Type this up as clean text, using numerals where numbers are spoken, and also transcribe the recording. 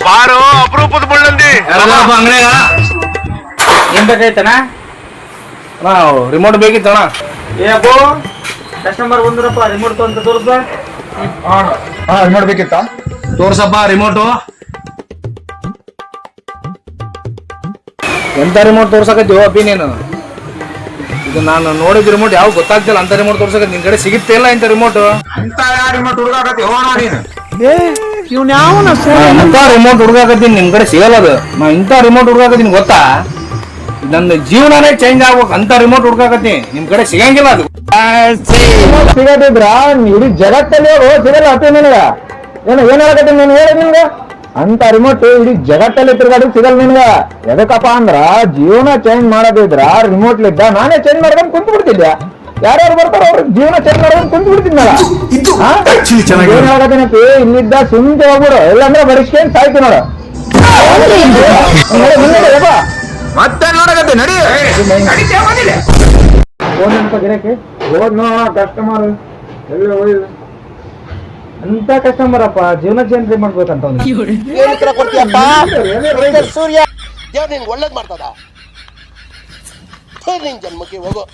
ಬಾರು ಅಪರೂಪದ ಮುಳ್ಳಂದಿ ಅಂಗಡಿಯಾಗ ಏನ್ ಬೇಕಾಯ್ತಣ್ಣ? ರಿಮೋಟ್ ಬೇಕಿತ್ತಣ್ಣ. ಏ ಅಪ್ಪು, ಕಸ್ಟಮರ್ ಬಂದ್ರಪ್ಪ, ರಿಮೋಟ್ ಅಂತ ತೋರಿಸ. ರಿಮೋಟ್ ಬೇಕಿತ್ತ? ತೋರ್ಸಪ್ಪ ರಿಮೋಟು. ಎಂತ ರಿಮೋಟ್ ತೋರ್ಸಕತ್ತೀವೋ ಅಪ್ಪಿ ನೀನು? ಇದು ನಾನು ನೋಡಿದ ರಿಮೋಟ್ ಯಾವ ಗೊತ್ತಾಗ್ತಿಲ್ಲ. ಅಂತ ರಿಮೋಟ್ ತೋರ್ಸಕತ್ತಿ ನಿನ್ ಕಡೆ ಸಿಗುತ್ತೆ ಇಲ್ಲ ಇಂತ ರಿಮೋಟ್? ಅಂತ ರಿಮೋಟ್ ಹುಡುಗಾಕತ್ತಿ ಹೋಗೋಣ ನೀನು. ಇವ್ನ ಯಾವನ ಇಂತ ರಿಮೋಟ್ ಹುಡುಗಾಕತ್ತೀನಿ, ನಿಮ್ ಕಡೆ ಸಿಗಲ್ಲ ಅದು. ನಾ ಇಂತ ರಿಮೋಟ್ ಹುಡುಗಾಕತ್ತೀನಿ ಗೊತ್ತಾ? ನನ್ನ ಜೀವನನೇ ಚೇಂಜ್ ಆಗ್ಬೇಕು ಅಂತ ರಿಮೋಟ್ ಹುಡುಕಾಕತ್ತೀನಿ. ನಿಮ್ ಕಡೆ ಸಿಗಂಗಿಲ್ಲ ಅದು. ಸಿಗದಿದ್ರ ಇಡೀ ಜಗತ್ತಲ್ಲಿ ಸಿಗಲ್ಲ ಅಪ್ಪಿ ನಿನಗ. ಏನ್ ಹೇಳಕತ್ತೀನಿ ನೀನು ಹೇಳಿ ನಿನ್ಗ? ಅಂತ ರಿಮೋಟ್ ಇಡೀ ಜಗತ್ತಲ್ಲಿ ತಿರ್ಗಾಡಿ ಸಿಗಲ್ಲ ನಿನ್ಗ. ಎದಕ್ಕಪ್ಪ ಅಂದ್ರ ಜೀವನ ಚೇಂಜ್ ಮಾಡೋದಿದ್ರ ರಿಮೋಟ್ ಲಿದ್ದ ನಾನೇ ಚೇಂಜ್ ಮಾಡ್ಕೊಂಡು ಕುಂತು ಬಿಡ್ತಿದ್ದೆ. ಯಾರ್ಯಾರು ಬರ್ತಾರ ಅವ್ರ ಜೀವನ ಚೇಂಜ್ ಮಾಡ್ಕೊಂಡು ಕುಂತು ಬಿಡ್ತಿದ್ನಲ್ಲ. ಏನ್ ಹೇಳಕತ್ತೀನಪ್ಪಿ, ಇಲ್ಲಿದ್ದ ಸುಮ್ಕೆ ಹೋಗ್ಬಿಡು, ಇಲ್ಲಾಂದ್ರೆ ಬಡಿಸ್ಕೊಂಡು ಸಾಯ್ತಿ ನೋಡು. ಮತ್ತೆ ನೋಡಕತ್ತಿ ನಡಿ. ಹೋದಂತ ಗಿರಕ್ಕೆ ಹೋದ್ ನೋ ಕಸ್ಟಮರ್ ಎಲ್ಲ ಹೋಯ್ದು ಅಂತ ಕಸ್ಟಮರ್ ಅಪ್ಪ ಜೀವನ ಚೇಂಜ್ ಮಾಡ್ಬೇಕಂತ ಸೂರ್ಯ ದೇವ್ರು ನಿನ್ಗೆ ಒಳ್ಳೇದ್ ಮಾಡ್ತದ. ನಿನ್ ಜನ್ಮಕ್ಕೆ ಹೋಗೋ.